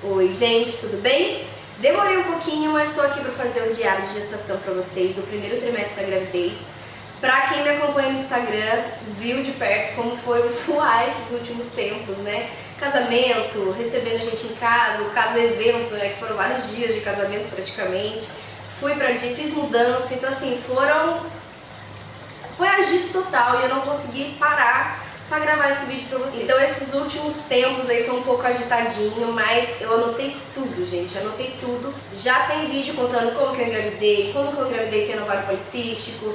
Oi gente, tudo bem? Demorei um pouquinho, mas estou aqui para fazer um diário de gestação para vocês do primeiro trimestre da gravidez. Para quem me acompanha no Instagram, viu de perto como foi o fuar esses últimos tempos, né? Casamento, recebendo gente em casa, o casa-evento, né? Que foram vários dias de casamento praticamente. Fui pra dia, fiz mudança, então assim, foi agito total e eu não consegui parar pra gravar esse vídeo pra vocês. Então esses últimos tempos aí foi um pouco agitadinho, mas eu anotei tudo, gente, anotei tudo. Já tem vídeo contando como que eu engravidei tendo ovário policístico,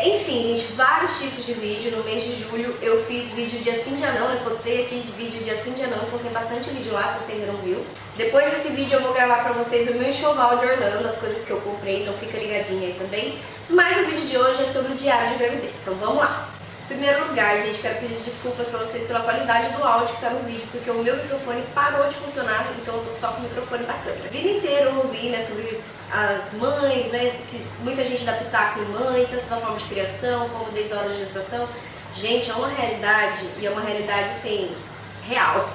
enfim, gente, vários tipos de vídeo. No mês de julho eu fiz vídeo dia sim, dia não, eu postei aqui vídeo dia sim, dia não, então tem bastante vídeo lá se você ainda não viu. Depois desse vídeo eu vou gravar pra vocês o meu enxoval de Orlando, as coisas que eu comprei, então fica ligadinha aí também. Mas o vídeo de hoje é sobre o diário de gravidez, então vamos lá. Em primeiro lugar, gente, quero pedir desculpas pra vocês pela qualidade do áudio que tá no vídeo, porque o meu microfone parou de funcionar, então eu tô só com o microfone da câmera. A vida inteira eu ouvi, né, sobre as mães, né, que muita gente dá pitaco em mãe, tanto da forma de criação como desde a hora de gestação. Gente, é uma realidade, e é uma realidade, assim, real,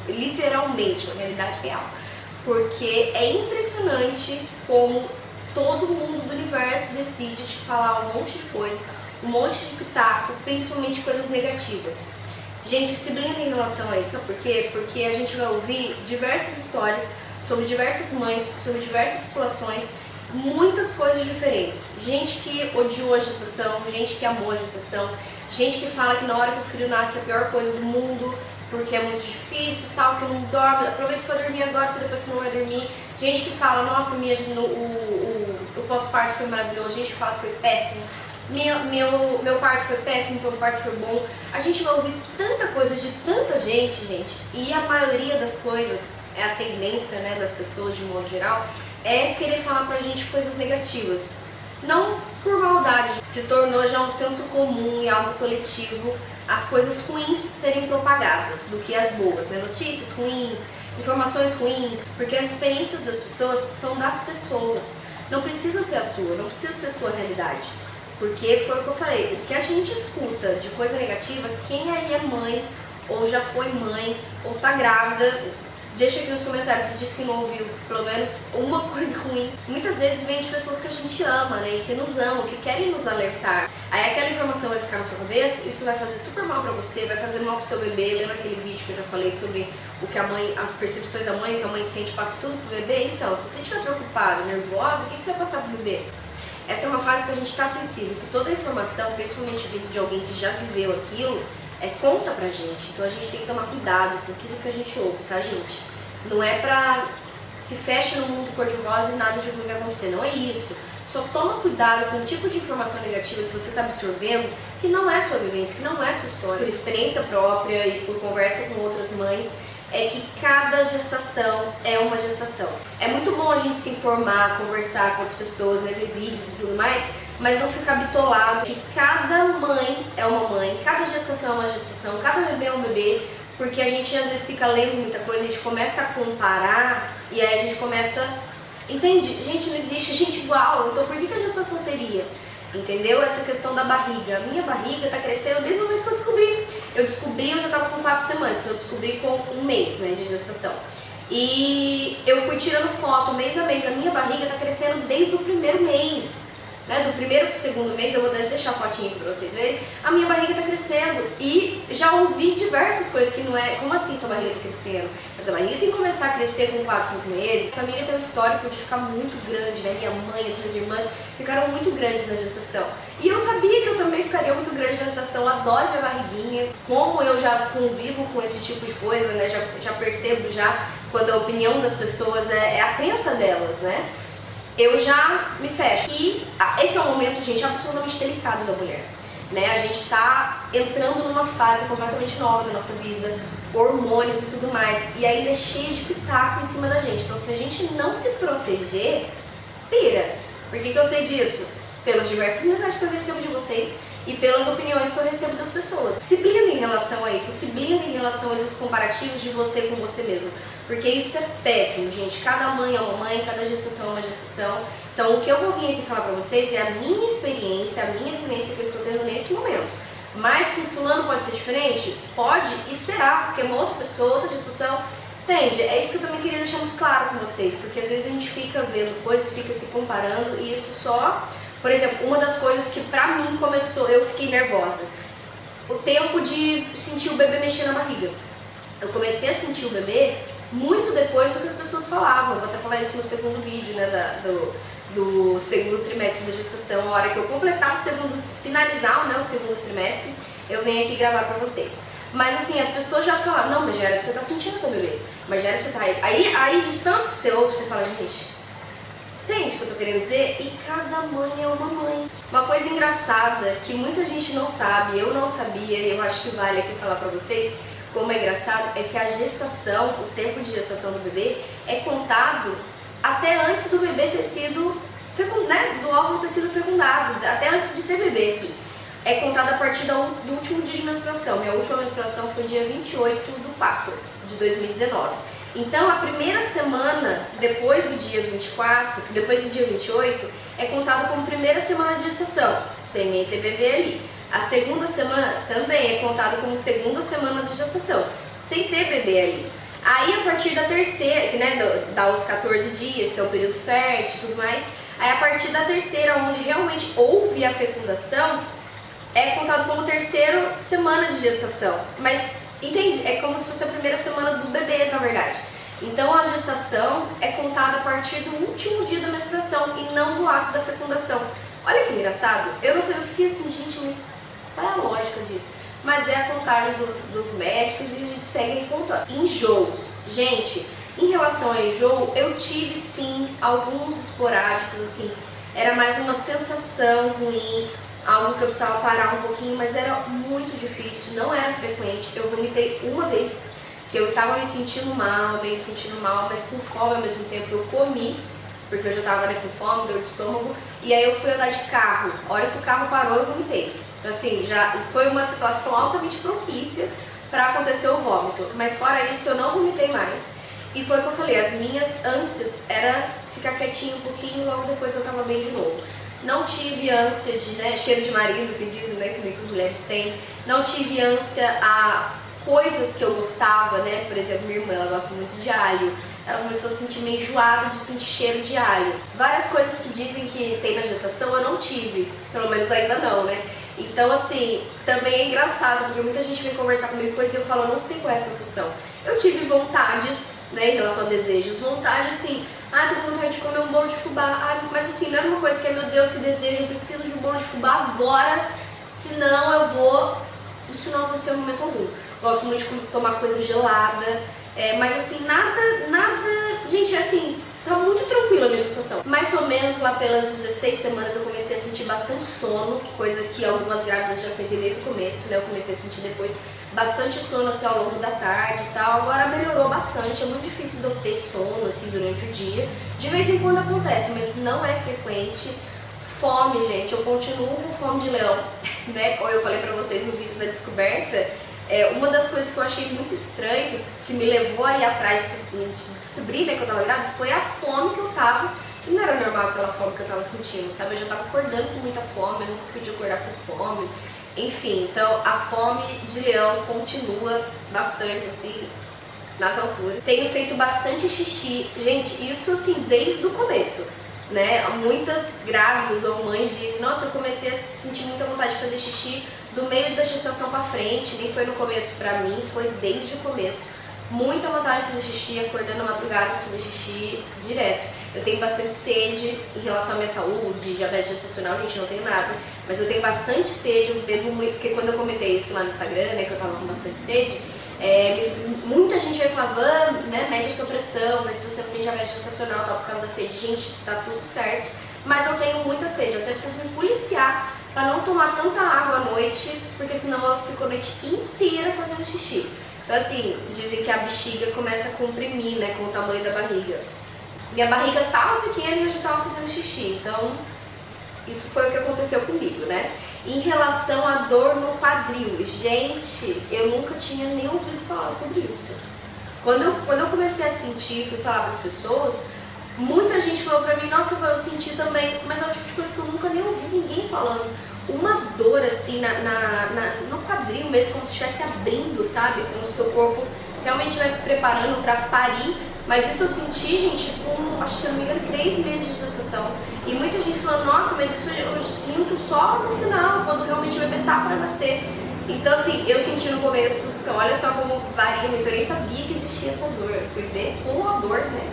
literalmente, uma realidade real. Porque é impressionante como todo mundo do universo decide te falar um monte de coisa, um monte de pitaco, principalmente coisas negativas. Gente, se blinda em relação a isso, sabe por quê? Porque a gente vai ouvir diversas histórias sobre diversas mães, sobre diversas situações, muitas coisas diferentes. Gente que odiou a gestação, gente que amou a gestação, gente que fala que na hora que o filho nasce é a pior coisa do mundo, porque é muito difícil e tal, que não dorme, aproveita para dormir agora, porque depois você não vai dormir. Gente que fala, nossa, o pós-parto foi maravilhoso, gente que fala que foi péssimo. Meu parto foi péssimo, meu parto foi bom. A gente vai ouvir tanta coisa de tanta gente, e a maioria das coisas, é a tendência, né, das pessoas de modo geral, é querer falar pra gente coisas negativas. Não por maldade, se tornou já um senso comum e algo coletivo as coisas ruins serem propagadas do que as boas, né? Notícias ruins, informações ruins, porque as experiências das pessoas são das pessoas. Não precisa ser a sua, não precisa ser a sua realidade. Porque foi o que eu falei, o que a gente escuta de coisa negativa, quem aí é mãe, ou já foi mãe, ou tá grávida, deixa aqui nos comentários se diz que não ouviu pelo menos uma coisa ruim. Muitas vezes vem de pessoas que a gente ama, né, e que nos amam, que querem nos alertar. Aí aquela informação vai ficar na sua cabeça, isso vai fazer super mal pra você, vai fazer mal pro seu bebê. Lembra aquele vídeo que eu já falei sobre o que a mãe, as percepções da mãe, o que a mãe sente, passa tudo pro bebê? Então, se você estiver preocupada, nervosa, o que você vai passar pro bebê? Essa é uma fase que a gente está sensível, que toda a informação, principalmente vindo de alguém que já viveu aquilo, conta pra gente. Então a gente tem que tomar cuidado com tudo que a gente ouve, tá, gente? Não é pra se fecha no mundo cor-de-rosa e nada de ruim vai acontecer, não é isso. Só toma cuidado com o tipo de informação negativa que você está absorvendo, que não é sua vivência, que não é sua história. Por experiência própria e por conversa com outras mães, é que cada gestação é uma gestação. É muito bom a gente se informar, conversar com outras pessoas, né, ver vídeos e tudo mais, mas não ficar bitolado que cada mãe é uma mãe, cada gestação é uma gestação, cada bebê é um bebê, porque a gente às vezes fica lendo muita coisa, a gente começa a comparar e aí a gente começa, entende? Gente, não existe gente igual, então por que a gestação seria? Entendeu? Essa questão da barriga. A minha barriga tá crescendo desde o momento que eu descobri. Eu já tava com 4 semanas, então eu descobri com 1 mês, né, de gestação. E eu fui tirando foto mês a mês. A minha barriga tá crescendo desde o primeiro mês. Né, do primeiro pro segundo mês, eu vou deixar a fotinha aqui pra vocês verem. A minha barriga tá crescendo. E já ouvi diversas coisas que não é... Como assim sua barriga tá crescendo? Mas a barriga tem que começar a crescer com 4, 5 meses. A família tem um histórico de ficar muito grande, né? Minha mãe, as minhas irmãs ficaram muito grandes na gestação. E eu sabia que eu também ficaria muito grande na gestação. Eu adoro minha barriguinha. Como eu já convivo com esse tipo de coisa, né? Já percebo já quando a opinião das pessoas é a crença delas, né? Eu já me fecho. E esse é um momento, gente, absolutamente delicado da mulher, né? A gente tá entrando numa fase completamente nova da nossa vida, hormônios e tudo mais, e ainda é cheio de pitaco em cima da gente. Então, se a gente não se proteger, pira. Por que eu sei disso? Pelas diversas mensagens que eu recebo de vocês e pelas opiniões que eu recebo das pessoas. Se blinda em relação a isso, se blinda em relação a esses comparativos de você com você mesmo. Porque isso é péssimo, gente. Cada mãe é uma mãe, cada gestação é uma gestação. Então o que eu vou vir aqui falar pra vocês é a minha experiência, a minha vivência que eu estou tendo nesse momento. Mas com fulano pode ser diferente? Pode e será, porque é uma outra pessoa, outra gestação. Entende? É isso que eu também queria deixar claro com vocês, porque às vezes a gente fica vendo coisas, fica se comparando e isso só... Por exemplo, uma das coisas que pra mim começou, eu fiquei nervosa, o tempo de sentir o bebê mexer na barriga. Eu comecei a sentir o bebê muito depois do que as pessoas falavam. Eu vou até falar isso no segundo vídeo, né, do segundo trimestre da gestação. A hora que eu completar o segundo, finalizar, né, o segundo trimestre, eu venho aqui gravar pra vocês. Mas assim, as pessoas já falavam, não, Magéria, você tá sentindo o seu bebê. Magéria, você tá aí. Aí de tanto que você ouve, você fala, gente, entende o que eu tô querendo dizer? E cada mãe é uma mãe. Uma coisa engraçada que muita gente não sabe, eu não sabia, e eu acho que vale aqui falar pra vocês, como é engraçado, é que a gestação, o tempo de gestação do bebê é contado até antes do bebê ter sido fecundado, né? Do óvulo ter sido fecundado, até antes de ter bebê aqui. É contado a partir do último dia de menstruação. Minha última menstruação foi dia 28/4 de 2019. Então, a primeira semana, depois do dia 24, depois do dia 28, é contado como primeira semana de gestação, sem nem ter bebê ali. A segunda semana também é contada como segunda semana de gestação, sem ter bebê ali. Aí, a partir da terceira, que né, dá os 14 dias, que é o período fértil e tudo mais, aí a partir da terceira, onde realmente houve a fecundação, é contado como terceira semana de gestação. Mas, entende? É como se fosse a primeira semana do bebê, na verdade. Então, a gestação é contada a partir do último dia da menstruação e não do ato da fecundação. Olha que engraçado. Eu não sei, eu fiquei assim, gente, mas qual é a lógica disso? Mas é a contagem dos médicos e a gente segue aí contando. Enjoos. Gente, em relação a enjoo, eu tive sim alguns esporádicos, assim. Era mais uma sensação ruim, algo que eu precisava parar um pouquinho, mas era muito difícil, não era frequente. Eu vomitei uma vez, que eu tava me sentindo mal, mas com fome ao mesmo tempo. Eu comi, porque eu já tava com fome, dor de estômago, e aí eu fui andar de carro. A hora que o carro parou, eu vomitei. Então, assim, já foi uma situação altamente propícia para acontecer o vômito. Mas fora isso, eu não vomitei mais. E foi o que eu falei, as minhas ânsias era ficar quietinho um pouquinho, logo depois eu tava bem de novo. Não tive ânsia de, né, cheiro de marido, que dizem, né, que muitas mulheres têm. Não tive ânsia a coisas que eu gostava, né, por exemplo, minha irmã, ela gosta muito de alho. Ela começou a sentir meio enjoada de sentir cheiro de alho. Várias coisas que dizem que tem na gestação eu não tive, pelo menos ainda não, né. Então, assim, também é engraçado, porque muita gente vem conversar comigo coisa e eu falo, eu não sei qual é a sensação. Eu tive vontades, né, em relação a desejos, vontade assim, tô com vontade de comer um bolo de fubá, mas assim, não era uma coisa que é, meu Deus, que desejo, eu preciso de um bolo de fubá agora, senão eu vou... Isso não aconteceu em momento algum. Gosto muito de tomar coisa gelada, mas assim, nada, gente, assim, tá muito tranquila a minha gestação. Mais ou menos lá pelas 16 semanas eu comecei a sentir bastante sono, coisa que algumas grávidas já sentem desde o começo, né, eu comecei a sentir depois bastante sono assim ao longo da tarde e tal. Agora melhorou bastante, é muito difícil de eu ter sono assim durante o dia. De vez em quando acontece, mas não é frequente. Fome, gente, eu continuo com fome de leão, né? Como eu falei pra vocês no vídeo da descoberta, uma das coisas que eu achei muito estranho, que me levou aí atrás de descobrir, né, que eu tava grávida, foi a fome que eu tava, que não era normal aquela fome que eu tava sentindo, sabe? Eu já tava acordando com muita fome, eu nunca fui de acordar com fome. Enfim, então a fome de leão continua bastante, assim, nas alturas. Tenho feito bastante xixi. Gente, isso assim, desde o começo, né? Muitas grávidas ou mães dizem, nossa, eu comecei a sentir muita vontade de fazer xixi do meio da gestação pra frente, nem foi no começo. Pra mim, foi desde o começo. Muita vontade de fazer xixi, acordando na madrugada pra fazer xixi direto. Eu tenho bastante sede em relação à minha saúde, diabetes gestacional, gente, não tenho nada. Mas eu tenho bastante sede, eu bebo muito, porque quando eu comentei isso lá no Instagram, né, que eu tava com bastante sede, muita gente vai falar, né, mede a sua pressão, mas se você não tem diabetes gestacional, tá por causa da sede, gente, tá tudo certo. Mas eu tenho muita sede, eu até preciso me policiar pra não tomar tanta água à noite, porque senão eu fico a noite inteira fazendo xixi. Então assim, dizem que a bexiga começa a comprimir, né, com o tamanho da barriga. Minha barriga tava pequena e eu já tava fazendo xixi, então isso foi o que aconteceu comigo, né? Em relação à dor no quadril, gente, eu nunca tinha nem ouvido falar sobre isso. Quando eu comecei a sentir, fui falar para as pessoas, muita gente falou pra mim, nossa, eu senti também, mas é o tipo de coisa que eu nunca nem ouvi ninguém falando. Uma dor assim no quadril mesmo, como se estivesse abrindo, sabe? Como se o seu corpo realmente estivesse preparando para parir, Mas isso eu senti, gente, com, acho que se eu não me engano, 3 meses de gestação. E muita gente falando, nossa, mas isso eu sinto só no final, quando realmente o bebê tá para nascer. Então assim, eu senti no começo, então olha só como varia muito, eu nem sabia que existia essa dor. Eu fui ver com a dor, né,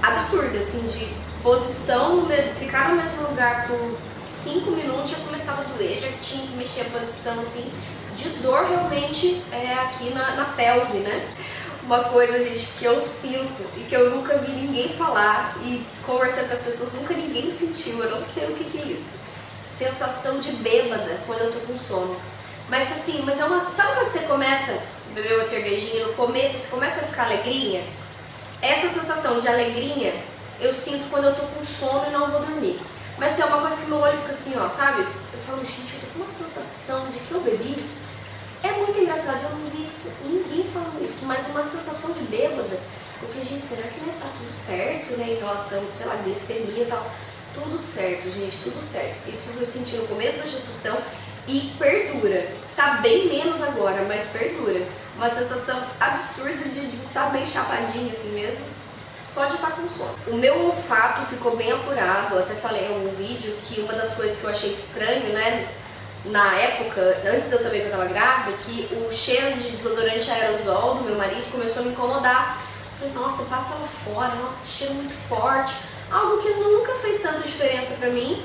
absurda, assim, de posição, ficar no mesmo lugar por 5 minutos já começava a doer, já tinha que mexer a posição, assim, de dor realmente aqui na pelve, né. Uma coisa, gente, que eu sinto e que eu nunca vi ninguém falar e conversando com as pessoas, nunca ninguém sentiu, eu não sei o que é isso. Sensação de bêbada quando eu tô com sono. Mas assim, mas é uma... Sabe quando você começa a beber uma cervejinha, no começo você começa a ficar alegrinha? Essa sensação de alegrinha eu sinto quando eu tô com sono e não vou dormir. Mas assim, é uma coisa que meu olho fica assim, ó, sabe? Eu falo, gente, eu tô com uma sensação de que eu bebi. É muito engraçado, eu não vi isso, ninguém falando isso, mas uma sensação de bêbada. Eu falei, gente, será que tá tudo certo, né, em relação, sei lá, glicemia e tal? Tudo certo, gente, tudo certo. Isso eu senti no começo da gestação e perdura. Tá bem menos agora, mas perdura. Uma sensação absurda de estar meio chapadinha assim mesmo, só de estar com sono. O meu olfato ficou bem apurado, eu até falei em algum vídeo que uma das coisas que eu achei estranho, né, na época, antes de eu saber que eu tava grávida, que o cheiro de desodorante aerosol do meu marido começou a me incomodar. Eu falei, nossa, passa lá fora, nossa, cheiro muito forte. Algo que nunca fez tanta diferença pra mim.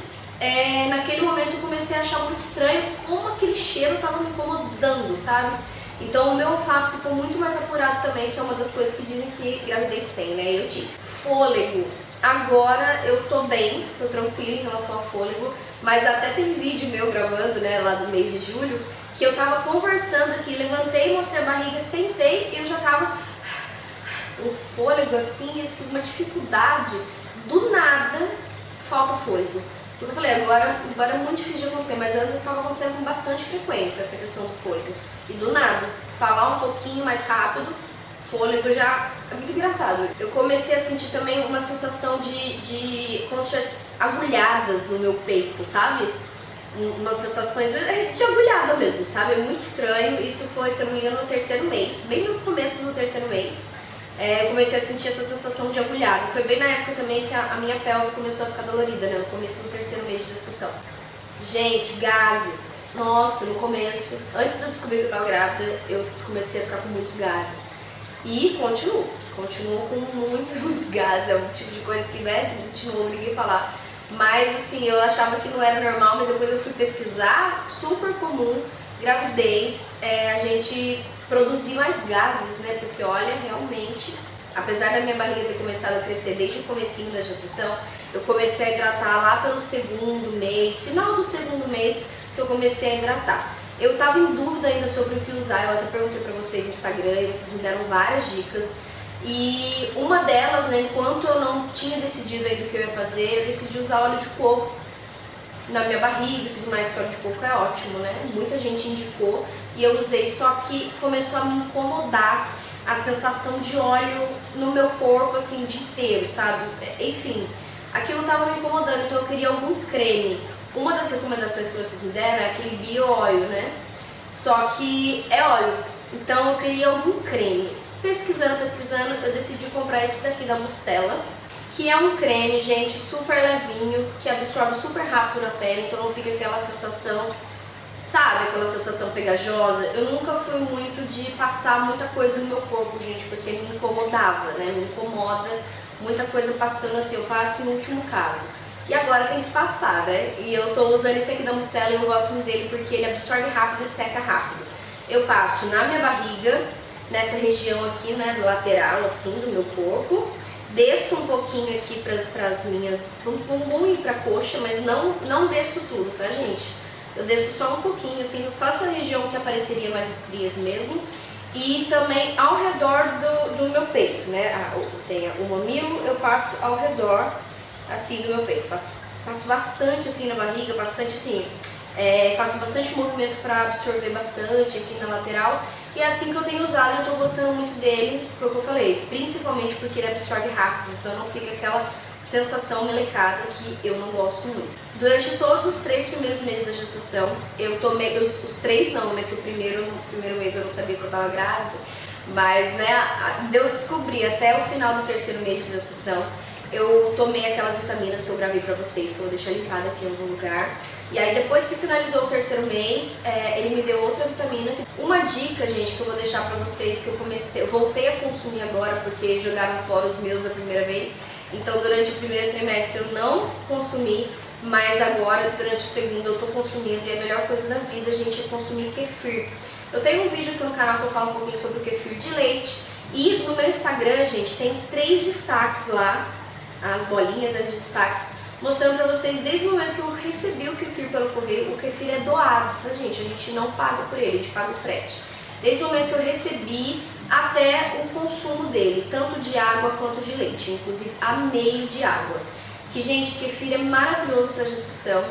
Naquele momento eu comecei a achar muito estranho como aquele cheiro tava me incomodando, sabe? Então o meu olfato ficou muito mais apurado também, isso é uma das coisas que dizem que gravidez tem, né? Eu tive. Fôlego. Agora eu tô bem, tô tranquila em relação ao fôlego, mas até tem vídeo meu gravando, né, lá do mês de julho, que eu tava conversando aqui, levantei, mostrei a barriga, sentei e eu já tava o fôlego assim, uma dificuldade, do nada falta fôlego. Eu falei, agora é muito difícil de acontecer, mas antes estava acontecendo com bastante frequência essa questão do fôlego. E do nada, falar um pouquinho mais rápido, fôlego já é muito engraçado. Eu comecei a sentir também uma sensação de como se tivesse agulhadas no meu peito, sabe? Umas sensações de agulhada mesmo, sabe? É muito estranho. Isso foi, se eu não me engano, no 3º mês, bem no começo do 3º mês. Eu comecei a sentir essa sensação de agulhada. Foi bem na época também que a minha pelve começou a ficar dolorida, né? No começo do 3º mês de gestação. Gente, gases. Nossa, no começo, antes de eu descobrir que eu tava grávida, eu comecei a ficar com muitos gases. E continuo com muitos gases. É um tipo de coisa que, né, continuo, ninguém falar. Mas assim, eu achava que não era normal, mas depois eu fui pesquisar, super comum, gravidez, a gente produzir mais gases, né? Porque olha, realmente, apesar da minha barriga ter começado a crescer desde o comecinho da gestação, eu comecei a hidratar lá pelo 2º mês, final do 2º mês que eu comecei a hidratar. Eu tava em dúvida ainda sobre o que usar, eu até perguntei pra vocês no Instagram e vocês me deram várias dicas. E uma delas, né, enquanto eu não tinha decidido ainda o que eu ia fazer, eu decidi usar óleo de coco na minha barriga e tudo mais, que óleo de coco é ótimo, né? Muita gente indicou e eu usei, só que começou a me incomodar a sensação de óleo no meu corpo, assim, o dia inteiro, sabe? Enfim, aquilo tava me incomodando, então eu queria algum creme. Uma das recomendações que vocês me deram é aquele bio-óleo, né? Só que é óleo, então eu queria algum creme. Pesquisando, eu decidi comprar esse daqui da Mustela, que é um creme, gente, super levinho, que absorve super rápido na pele, então não fica aquela sensação, sabe, aquela sensação pegajosa. Eu nunca fui muito de passar muita coisa no meu corpo, gente, porque me incomodava, né, me incomoda muita coisa passando assim, eu passo em último caso. E agora tem que passar, né, e eu tô usando esse aqui da Mustela e eu gosto muito dele porque ele absorve rápido e seca rápido. Eu passo na minha barriga, nessa região aqui, né, do lateral, assim, do meu corpo. Desço um pouquinho aqui pras minhas, pro bumbum e pra coxa, mas não desço tudo, tá, gente? Eu desço só um pouquinho, assim, só essa região que apareceria mais estrias mesmo. E também ao redor do meu peito, né? Tem o mamilo, eu passo ao redor, assim, do meu peito. Passo bastante, assim, na barriga, bastante, assim, faço bastante movimento pra absorver bastante aqui na lateral. E é assim que eu tenho usado, eu tô gostando muito dele, foi o que eu falei, principalmente porque ele absorve rápido, então não fica aquela sensação melecada que eu não gosto muito. Durante todos os 3 primeiros meses da gestação, eu tomei, os 3 não, né, que o primeiro mês eu não sabia que eu tava grávida, Mas, né, eu descobri até o final do 3º mês de gestação, eu tomei aquelas vitaminas que eu gravei pra vocês, que eu vou deixar linkado aqui em algum lugar. E aí depois que finalizou o 3º mês, ele me deu outra vitamina. Uma dica, gente, que eu vou deixar pra vocês, que eu voltei a consumir agora, porque jogaram fora os meus da primeira vez. Então durante o 1º trimestre eu não consumi, mas agora durante o 2º eu tô consumindo. E a melhor coisa da vida, gente, é consumir kefir. Eu tenho um vídeo aqui no canal que eu falo um pouquinho sobre o kefir de leite. E no meu Instagram, gente, tem 3 destaques lá, as bolinhas, as destaques, mostrando pra vocês desde o momento que eu recebi o kefir pelo correio. O kefir é doado, tá, gente? A gente não paga por ele, a gente paga o frete. Desde o momento que eu recebi até o consumo dele, tanto de água quanto de leite, inclusive a meio de água. Que, gente, kefir é maravilhoso pra gestação,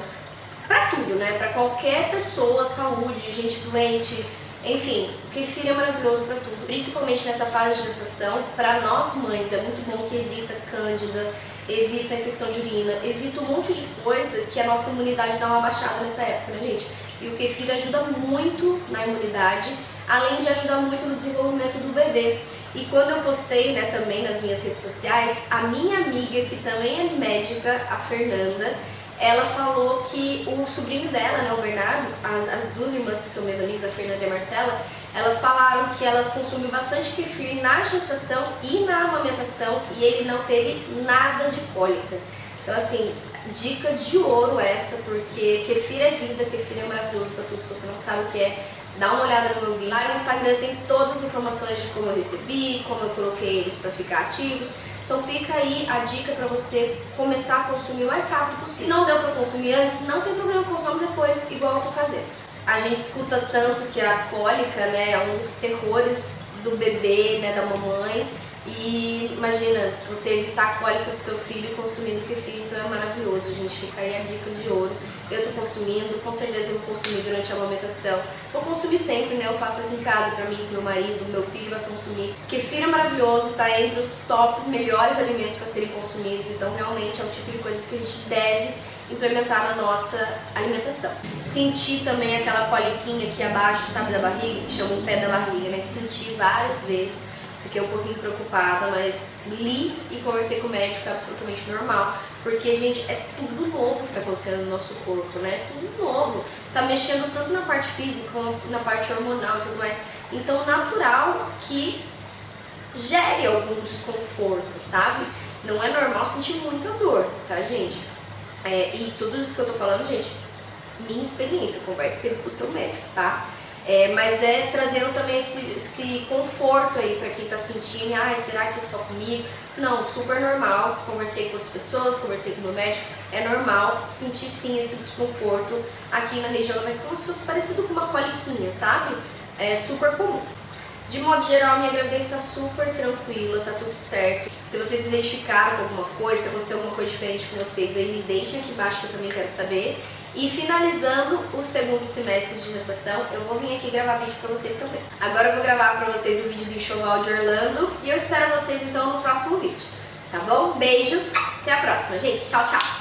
pra tudo, né? Pra qualquer pessoa, saúde, gente doente, enfim, o kefir é maravilhoso pra tudo. Principalmente nessa fase de gestação, pra nós mães é muito bom, que evita cândida, evita infecção de urina, evita um monte de coisa que a nossa imunidade dá uma baixada nessa época, né, gente? E o kefir ajuda muito na imunidade, além de ajudar muito no desenvolvimento do bebê. E quando eu postei, né, também nas minhas redes sociais, a minha amiga, que também é médica, a Fernanda, ela falou que o sobrinho dela, né, o Bernardo, as 2 irmãs que são minhas amigas, a Fernanda e a Marcela, elas falaram que ela consumiu bastante kefir na gestação e na amamentação e ele não teve nada de cólica. Então, assim, dica de ouro essa, porque kefir é vida, kefir é maravilhoso pra tudo. Se você não sabe o que é, dá uma olhada no meu vídeo. Lá no Instagram tem todas as informações de como eu recebi, como eu coloquei eles pra ficar ativos. Então fica aí a dica pra você começar a consumir o mais rápido possível. Se não deu pra consumir antes, não tem problema, consome depois, igual eu tô fazendo. A gente escuta tanto que a cólica, né, é um dos terrores do bebê, né, da mamãe. E imagina, você evitar a cólica do seu filho consumindo kefir, então é maravilhoso, gente. Fica aí a dica de ouro. Eu tô consumindo, com certeza eu vou consumir durante a amamentação. Vou consumir sempre, né? Eu faço aqui em casa pra mim, pro meu marido, meu filho vai consumir. Kefir é maravilhoso, tá entre os top melhores alimentos para serem consumidos, então realmente é o tipo de coisas que a gente deve implementar na nossa alimentação. Senti também aquela coliquinha aqui abaixo, sabe, da barriga, que chama o pé da barriga, né? Senti várias vezes. Fiquei um pouquinho preocupada, mas li e conversei com o médico, é absolutamente normal. Porque, gente, é tudo novo que tá acontecendo no nosso corpo, né? Tudo novo. Tá mexendo tanto na parte física como na parte hormonal e tudo mais. Então, natural que gere algum desconforto, sabe? Não é normal sentir muita dor, tá, gente? E tudo isso que eu tô falando, gente, minha experiência, converse sempre com o seu médico, tá? Mas trazendo também esse conforto aí pra quem tá sentindo, será que é só comigo? Não, super normal, conversei com outras pessoas, conversei com o meu médico, é normal sentir sim esse desconforto aqui na região, como se fosse parecido com uma coliquinha, sabe? É super comum. De modo geral, minha gravidez está super tranquila, tá tudo certo. Se vocês se identificaram com alguma coisa, se aconteceu alguma coisa diferente com vocês, aí me deixem aqui embaixo que eu também quero saber. E finalizando o 2º semestre de gestação, eu vou vir aqui gravar vídeo pra vocês também. Agora eu vou gravar pra vocês o vídeo do enxoval de Orlando e eu espero vocês então no próximo vídeo, tá bom? Beijo, até a próxima, gente. Tchau, tchau!